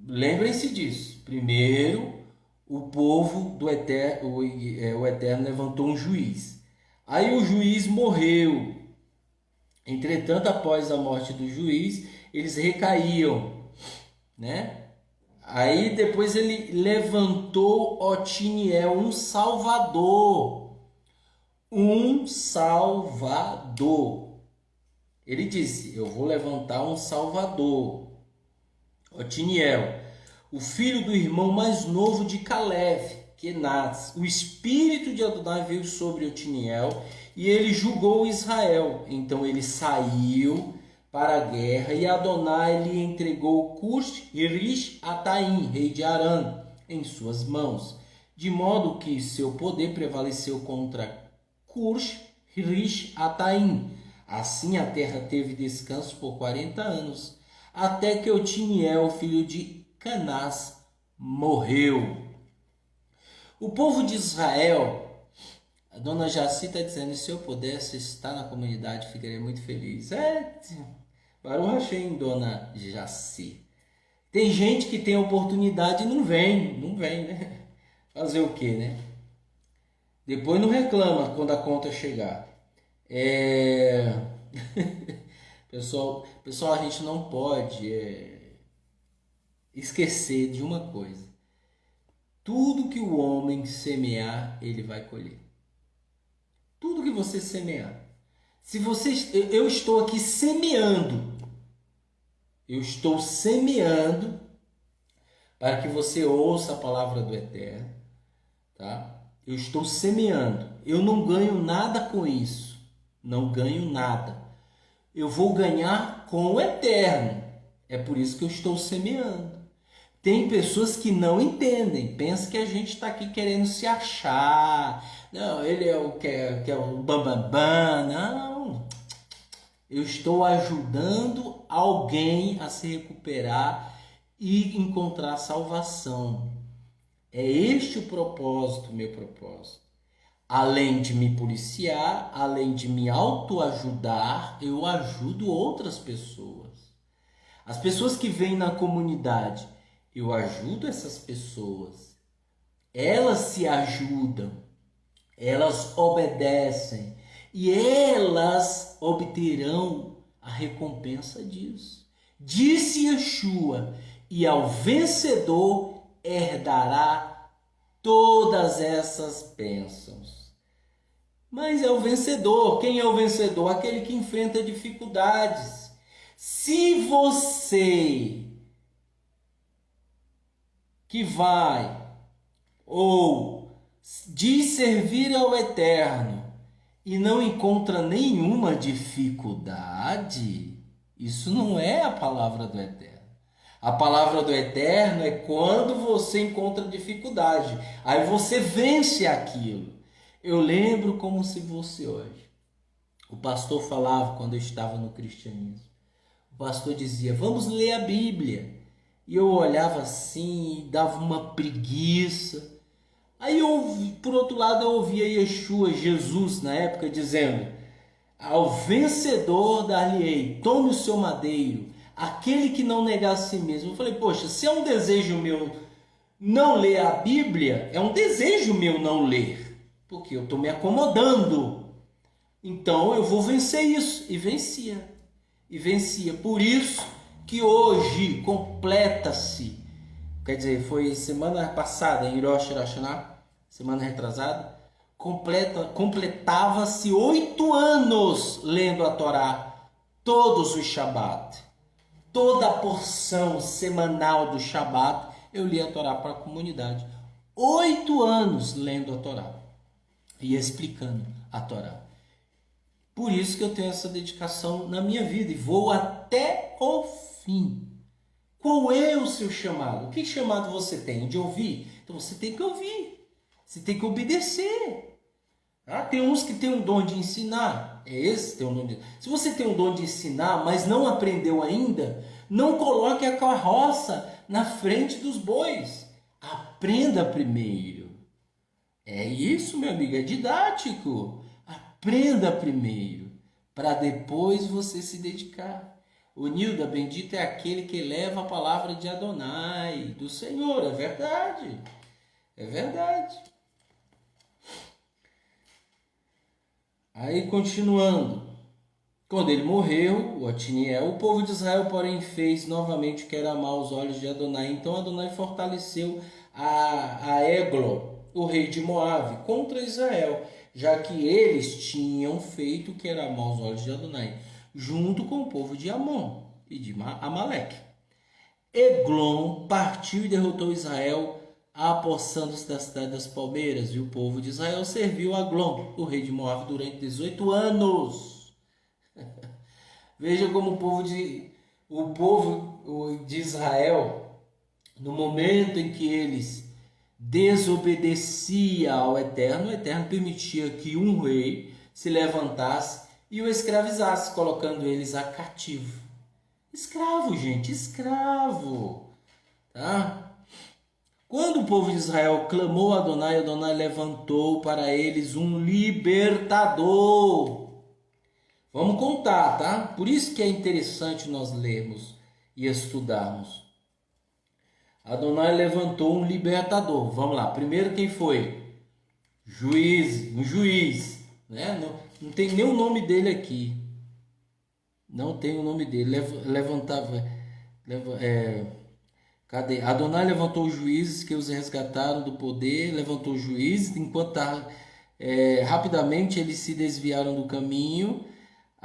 Lembrem-se disso. Primeiro o povo do Eterno, o Eterno levantou um juiz. Aí o juiz morreu. Entretanto, após a morte do juiz, eles recaíam, né? Aí depois ele levantou Otiniel, um salvador. Um salvador. Ele disse, eu vou levantar um salvador. Otiniel, o filho do irmão mais novo de Caleb, Kenaz. O espírito de Adonai veio sobre Otiniel e ele julgou Israel. Então ele saiu para a guerra e Adonai lhe entregou Cush-Rish-Ataim, rei de Arã, em suas mãos, de modo que seu poder prevaleceu contra Cush-Rish-Ataim. Assim a terra teve descanso por 40 anos, até que Otiniel, filho de Canás, morreu. O povo de Israel, a dona Jaci está dizendo, se eu pudesse estar na comunidade, ficaria muito feliz. Baruch Hashem, dona Jaci. Tem gente que tem oportunidade e não vem, né? Fazer o quê, né? Depois não reclama quando a conta chegar. Pessoal, a gente não pode esquecer de uma coisa. Tudo que o homem semear, ele vai colher. Tudo que você semear. Se eu estou aqui semeando. Eu estou semeando para que você ouça a palavra do Eterno, tá? Eu estou semeando. Eu não ganho nada com isso. Não ganho nada. Eu vou ganhar com o eterno. É por isso que eu estou semeando. Tem pessoas que não entendem, pensam que a gente está aqui querendo se achar. Não, ele é o que é o bambambam. Não. Eu estou ajudando alguém a se recuperar e encontrar salvação. É este o propósito, meu propósito. Além de me policiar, além de me autoajudar, eu ajudo outras pessoas. As pessoas que vêm na comunidade, eu ajudo essas pessoas. Elas se ajudam, elas obedecem e elas obterão a recompensa disso. Disse Yeshua, e ao vencedor herdará todas essas bênçãos. Mas é o vencedor. Quem é o vencedor? Aquele que enfrenta dificuldades. Se você que vai ou diz servir ao Eterno e não encontra nenhuma dificuldade, isso não é a palavra do Eterno. A palavra do Eterno é quando você encontra dificuldade. Aí você vence aquilo. Eu lembro como se fosse hoje. O pastor falava quando eu estava no cristianismo. O pastor dizia, vamos ler a Bíblia. E eu olhava assim, dava uma preguiça. Aí, por outro lado, eu ouvia Yeshua, Jesus, na época, dizendo, ao vencedor dar-lhe-ei, tome o seu madeiro, aquele que não negar a si mesmo. Eu falei, poxa, se é um desejo meu não ler a Bíblia, é um desejo meu não ler, porque eu estou me acomodando. Então eu vou vencer isso. E vencia. E vencia. Por isso que hoje completa-se, quer dizer, foi semana passada, em Rosh Hashanah, semana retrasada, completava-se 8 anos lendo a Torá, todos os Shabat. Toda a porção semanal do Shabat, eu li a Torá para a comunidade. 8 anos lendo a Torá e explicando a Torá. Por isso que eu tenho essa dedicação na minha vida e vou até o fim. Qual é o seu chamado? Que chamado você tem? De ouvir? Então você tem que ouvir. Você tem que obedecer. Tem uns que têm um dom de ensinar. É esse tem um dom de... Se você tem um dom de ensinar, mas não aprendeu ainda, não coloque a carroça na frente dos bois. Aprenda primeiro. É isso, meu amigo, é didático. Aprenda primeiro, para depois você se dedicar. O Nilda, bendito é aquele que leva a palavra de Adonai, do Senhor. É verdade. É verdade. Aí, continuando. Quando ele morreu, o Otiniel, o povo de Israel, porém, fez novamente o que era amar aos olhos de Adonai. Então, Adonai fortaleceu a Eglon, o rei de Moabe, contra Israel, já que eles tinham feito o que era amar aos olhos de Adonai, junto com o povo de Amon e de Amaleque. Eglon partiu e derrotou Israel, apossando-se da cidade das palmeiras, e o povo de Israel serviu a Eglon, o rei de Moabe, durante 18 anos. Veja como o povo de Israel, no momento em que eles desobedeciam ao Eterno, o Eterno permitia que um rei se levantasse e o escravizasse, colocando eles a cativo. Escravo, gente, escravo. Tá? Quando o povo de Israel clamou a Adonai, Adonai levantou para eles um libertador. Vamos contar, tá? Por isso que é interessante nós lermos e estudarmos. Adonai levantou um libertador. Vamos lá. Primeiro quem foi? Um juiz. Né? Não tem nem o nome dele aqui. Não tem o nome dele. Cadê? Adonai levantou os juízes que os resgataram do poder. Levantou os juízes. Enquanto rapidamente eles se desviaram do caminho.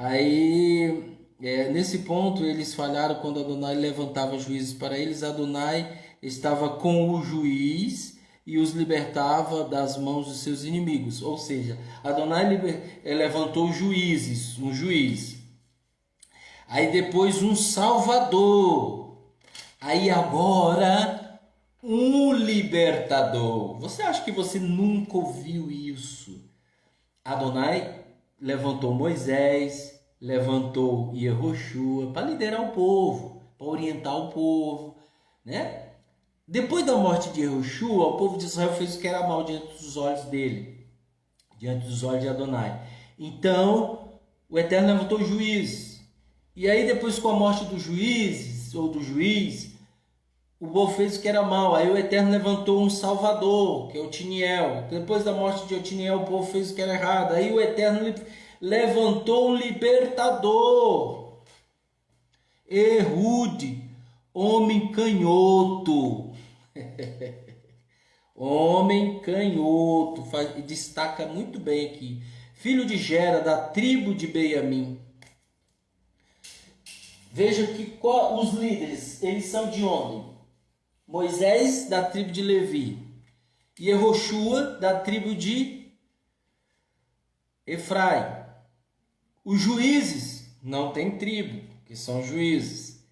Aí, nesse ponto, eles falharam quando Adonai levantava juízes para eles. Adonai estava com o juiz e os libertava das mãos dos seus inimigos. Ou seja, Adonai levantou juízes, um juiz. Aí depois um salvador. Aí agora um libertador. Você acha que você nunca ouviu isso? Adonai levantou Moisés, levantou Yehoshua para liderar o povo, para orientar o povo, né? Depois da morte de Yehoshua, o povo de Israel fez o que era mal diante dos olhos dele, diante dos olhos de Adonai. Então, o Eterno levantou juízes. E aí depois, com a morte dos juízes, ou do juiz, o povo fez o que era mal. Aí o Eterno levantou um salvador, que é Otiniel. Depois da morte de Otiniel, o povo fez o que era errado. Aí o Eterno levantou um libertador, Ehude, homem canhoto. Homem canhoto, destaca muito bem aqui. Filho de Gera, da tribo de Benjamim. Veja que os líderes, eles são de onde? Moisés, da tribo de Levi. E Yehoshua, da tribo de Efraim. Os juízes não tem tribo, que são juízes.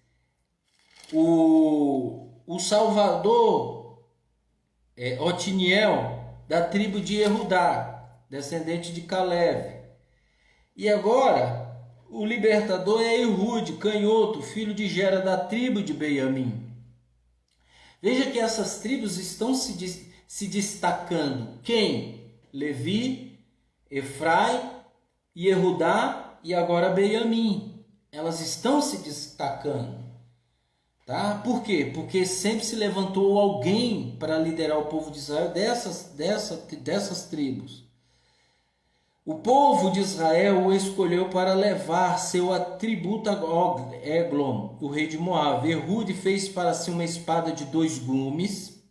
O Salvador é Otiniel, da tribo de Yehudá, descendente de Caleb. E agora, o libertador é Ehude, canhoto, filho de Gera, da tribo de Benjamim. Veja que essas tribos estão se destacando. Quem? Levi, Efraim, Yehudá e agora Benjamim. Elas estão se destacando. Tá? Por quê? Porque sempre se levantou alguém para liderar o povo de Israel dessas tribos. O povo de Israel o escolheu para levar seu atributo a Eglon, o rei de Moab. Ehude fez para si uma espada de 2 gumes,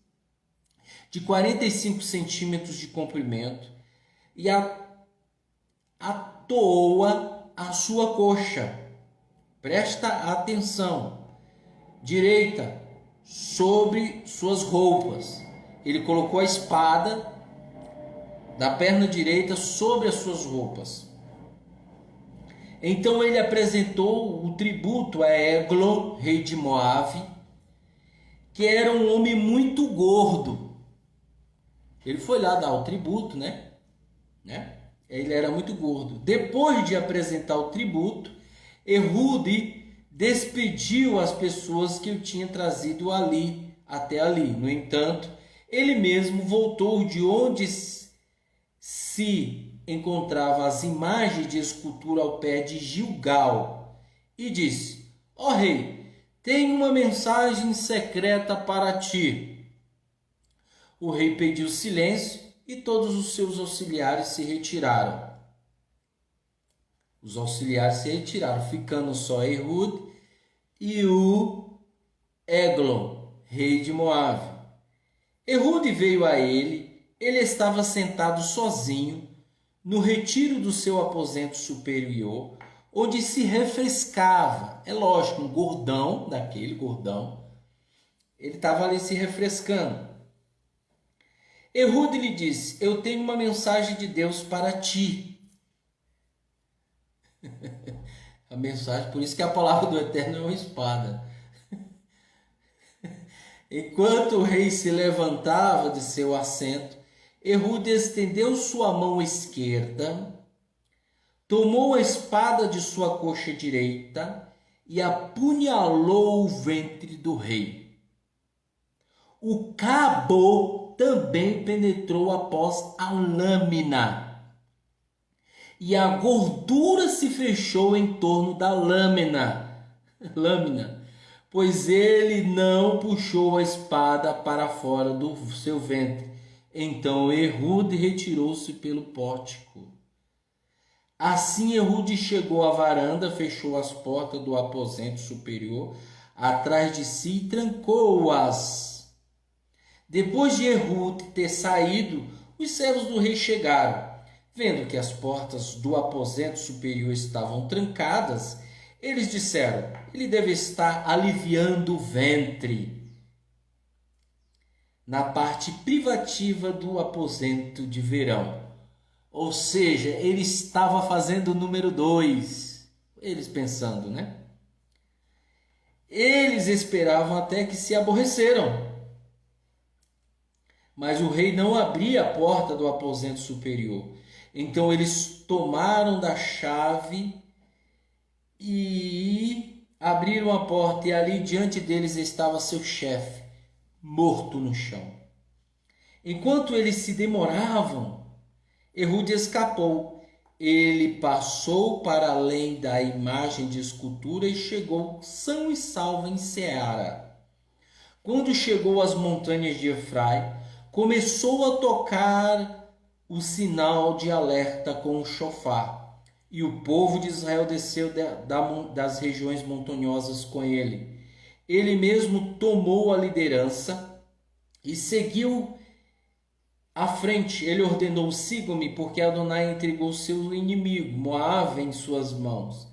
de 45 centímetros de comprimento, e atoou-a à sua coxa. Presta atenção. Direita, sobre suas roupas. Ele colocou a espada da perna direita sobre as suas roupas. Então ele apresentou o tributo a Eglon, rei de Moabe, que era um homem muito gordo. Ele foi lá dar o tributo, né? Ele era muito gordo. Depois de apresentar o tributo, Ehude despediu as pessoas que o tinham trazido até ali. No entanto, ele mesmo voltou de onde se encontravam as imagens de escultura ao pé de Gilgal e disse: ó rei, tenho uma mensagem secreta para ti. O rei pediu silêncio e todos os seus auxiliares se retiraram. Os auxiliares se retiraram, ficando só Ehude e o Eglon, rei de Moabe. Ehude veio a ele estava sentado sozinho no retiro do seu aposento superior, onde se refrescava. É lógico, um gordão, daquele gordão, ele estava ali se refrescando. Ehude lhe disse: eu tenho uma mensagem de Deus para ti. A mensagem, por isso que a palavra do Eterno é uma espada. Enquanto o rei se levantava de seu assento, Ehude estendeu sua mão esquerda, tomou a espada de sua coxa direita e apunhalou o ventre do rei. O cabo também penetrou após a lâmina, e a gordura se fechou em torno da lâmina, pois ele não puxou a espada para fora do seu ventre. Então Ehude retirou-se pelo pórtico. Assim Ehude chegou à varanda, fechou as portas do aposento superior atrás de si e trancou-as. Depois de Ehude ter saído, os servos do rei chegaram. Vendo que as portas do aposento superior estavam trancadas, eles disseram: ele deve estar aliviando o ventre. na parte privativa do aposento de verão. Ou seja, ele estava fazendo o número 2. Eles pensando, né? Eles esperavam até que se aborreceram. Mas o rei não abria a porta do aposento superior. Então eles tomaram da chave e abriram a porta, e ali diante deles estava seu chefe, morto no chão. Enquanto eles se demoravam, Ehud escapou. Ele passou para além da imagem de escultura e chegou são e salvo em Seara. Quando chegou às montanhas de Efraim, começou a tocar o sinal de alerta com o chofar, e o povo de Israel desceu das regiões montanhosas com ele. Ele mesmo tomou a liderança e seguiu à frente. Ele ordenou: sigam-me, porque Adonai entregou seu inimigo, Moabe, em suas mãos.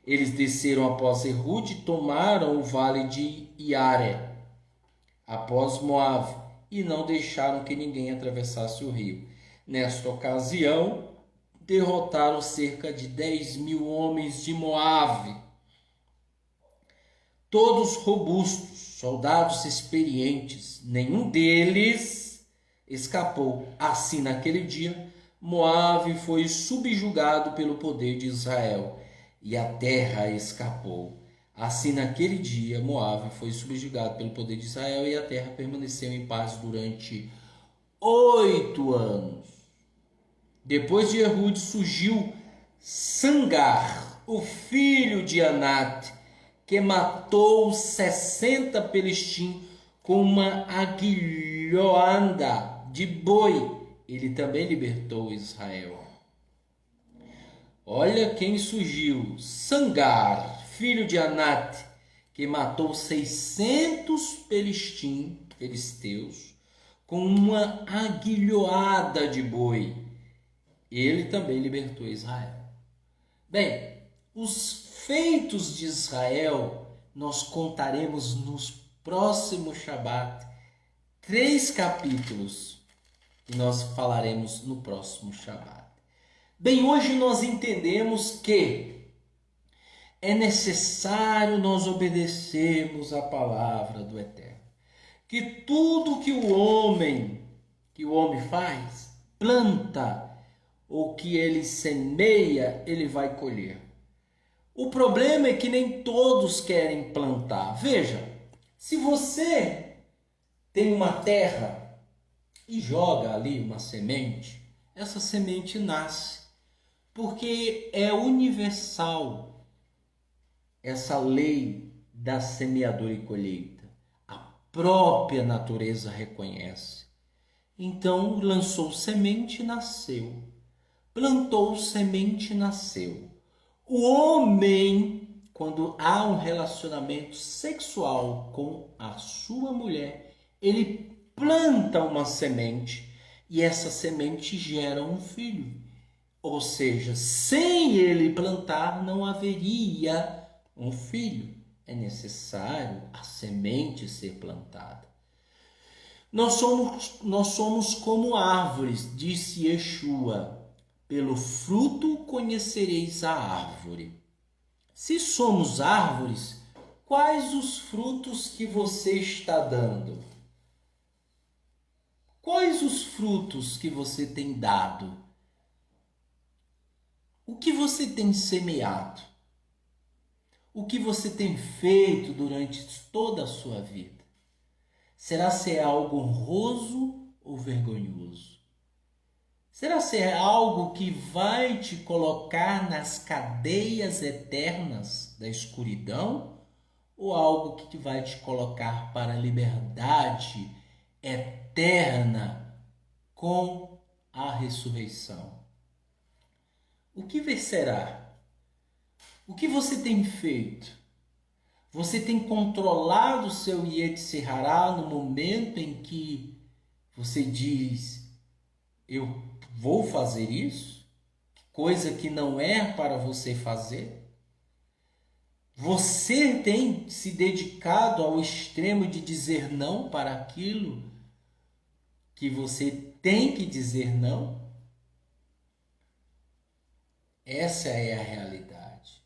Eles desceram após Ehud e tomaram o vale de Iare, após Moabe, e não deixaram que ninguém atravessasse o rio. Nesta ocasião, derrotaram cerca de 10.000 homens de Moabe, todos robustos, soldados experientes. Nenhum deles escapou. Assim, naquele dia, Moabe foi subjugado pelo poder de Israel, e a terra escapou. Assim, naquele dia, Moabe foi subjugado pelo poder de Israel, e a terra permaneceu em paz durante 8 anos. Depois de Ehud surgiu Sangar, o filho de Anate, que matou 60 pelishtim com uma aguilhoada de boi. Ele também libertou Israel. Olha quem surgiu: Sangar, filho de Anate, que matou 600 filisteus com uma aguilhoada de boi. Ele também libertou Israel. Bem, os feitos de Israel nós contaremos nos próximos Shabat. 3 capítulos que nós falaremos no próximo Shabat. Bem, hoje nós entendemos que é necessário nós obedecermos a palavra do Eterno. Que tudo que o homem faz, planta, ou que ele semeia, ele vai colher. O problema é que nem todos querem plantar. Veja, se você tem uma terra e joga ali uma semente, essa semente nasce, porque é universal essa lei da semeadura e colheita. A própria natureza reconhece. Então lançou semente e nasceu. Plantou semente e nasceu. O homem, quando há um relacionamento sexual com a sua mulher, ele planta uma semente e essa semente gera um filho. Ou seja, sem ele plantar não haveria um filho. É necessário a semente ser plantada. Nós somos como árvores, disse Yeshua. Pelo fruto conhecereis a árvore. Se somos árvores, quais os frutos que você está dando? Quais os frutos que você tem dado? O que você tem semeado? O que você tem feito durante toda a sua vida? Será se é algo honroso ou vergonhoso? Será se é algo que vai te colocar nas cadeias eternas da escuridão? Ou algo que vai te colocar para a liberdade eterna com a ressurreição? O que será? O que você tem feito? Você tem controlado o seu Yetzirah no momento em que você diz: eu vou fazer isso? Coisa que não é para você fazer? Você tem se dedicado ao extremo de dizer não para aquilo? que você tem que dizer não? Essa é a realidade.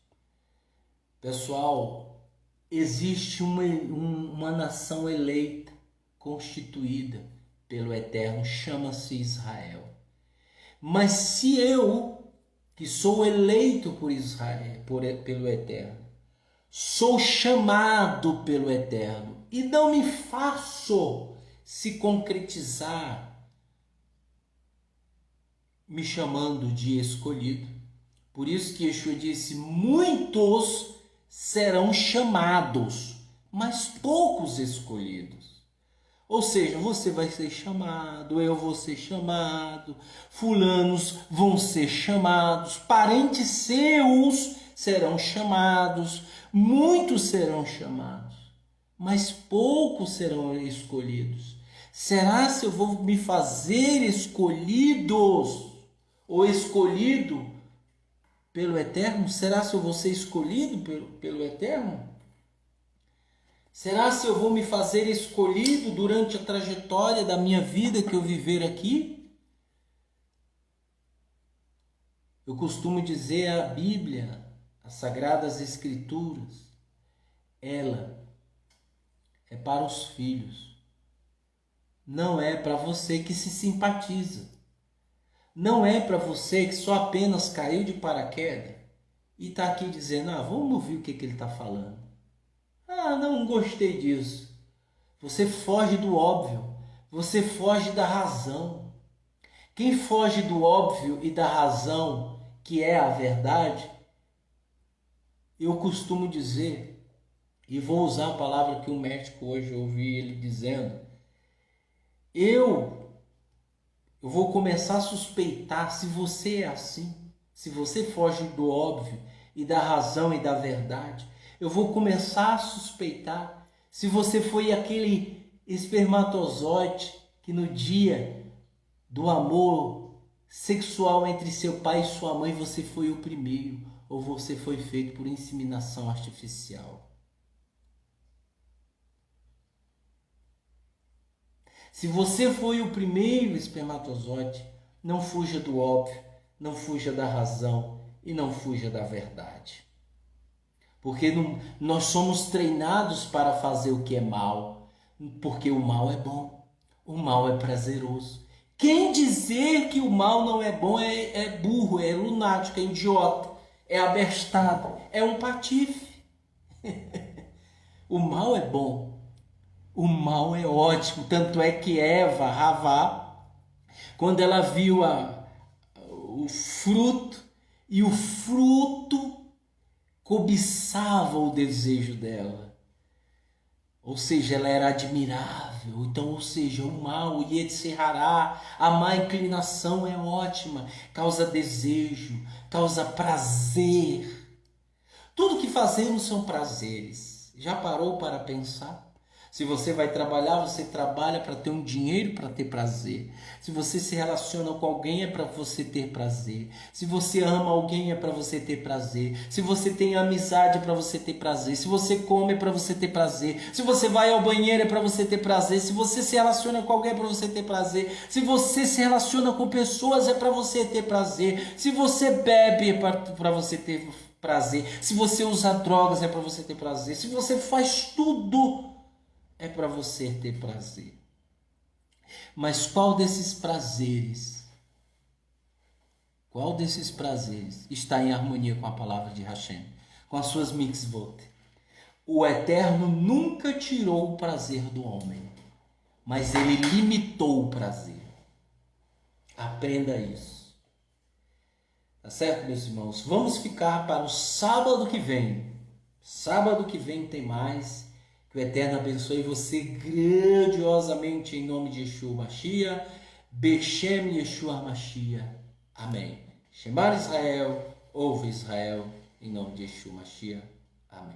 Pessoal, existe uma nação eleita, constituída pelo Eterno, chama-se Israel. Mas se eu, que sou eleito por Israel, pelo Eterno, sou chamado pelo Eterno e não me faço se concretizar me chamando de escolhido. Por isso que Yeshua disse: muitos serão chamados, mas poucos escolhidos. Ou seja, você vai ser chamado, eu vou ser chamado, fulanos vão ser chamados, parentes seus serão chamados, muitos serão chamados, mas poucos serão escolhidos. Será se eu vou me fazer escolhidos ou escolhido pelo Eterno? Será se eu vou ser escolhido pelo Eterno? Será se eu vou me fazer escolhido durante a trajetória da minha vida que eu viver aqui? Eu costumo dizer, a Bíblia, as Sagradas Escrituras, ela é para os filhos. Não é para você que se simpatiza. Não é para você que só apenas caiu de paraquedas e está aqui dizendo: vamos ouvir o que ele está falando. Não gostei disso. Você foge do óbvio, você foge da razão. Quem foge do óbvio e da razão, que é a verdade, eu costumo dizer, e vou usar a palavra que o médico hoje ouvi ele dizendo, eu vou começar a suspeitar se você é assim, se você foge do óbvio e da razão e da verdade. Eu vou começar a suspeitar se você foi aquele espermatozoide que no dia do amor sexual entre seu pai e sua mãe você foi o primeiro, ou você foi feito por inseminação artificial. Se você foi o primeiro espermatozoide, não fuja do óbvio, não fuja da razão e não fuja da verdade. Porque nós somos treinados para fazer o que é mal, porque o mal é bom, o mal é prazeroso. Quem dizer que o mal não é bom é burro, é lunático, é idiota, é abestado, é um patife. O mal é bom, o mal é ótimo. Tanto é que Eva, Havá, quando ela viu o fruto, e o fruto cobiçava o desejo dela. Ou seja, ela era admirável. Então, ou seja, o mal, o Yetzirará, a má inclinação é ótima. Causa desejo, causa prazer. Tudo que fazemos são prazeres. Já parou para pensar? Se você vai trabalhar, você trabalha para ter um dinheiro, para ter prazer. Se você se relaciona com alguém, é para você ter prazer. Se você ama alguém, é para você ter prazer. Se você tem amizade, é para você ter prazer. Se você come, é para você ter prazer. Se você vai ao banheiro, é para você ter prazer. Se você se relaciona com alguém, é para você ter prazer. Se você se relaciona com pessoas, é para você ter prazer. Se você bebe, é para você ter prazer. Se você usa drogas, é para você ter prazer. Se você faz tudo, é para você ter prazer. Mas qual desses prazeres está em harmonia com a palavra de Hashem, com as suas mitzvot? O Eterno nunca tirou o prazer do homem, mas ele limitou o prazer. Aprenda isso. Tá certo, meus irmãos? Vamos ficar para o sábado que vem. Sábado que vem tem mais. Que o Eterno abençoe você grandiosamente em nome de Yeshua Mashiach. Beshem Yeshua Mashiach. Amém. Shemar Israel, ouve Israel, em nome de Yeshua Mashiach. Amém.